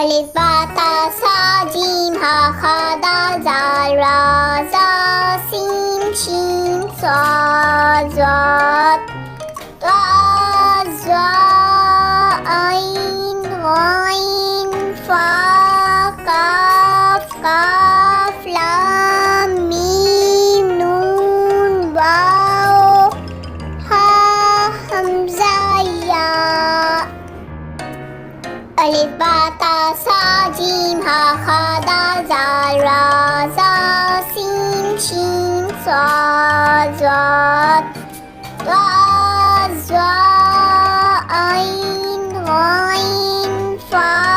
ألف باء تاء ثاء جيم ها خا دال ذال را زا سين شين صاد ضاد طاء ظاء عين غين فاء قاف قاف لام ميم نون واو ها همزة ياء ألف باء تاء ثاء جيم ها خا دال ذال را زا سين شين صاد ضاد طاء ظاء عين غين فاء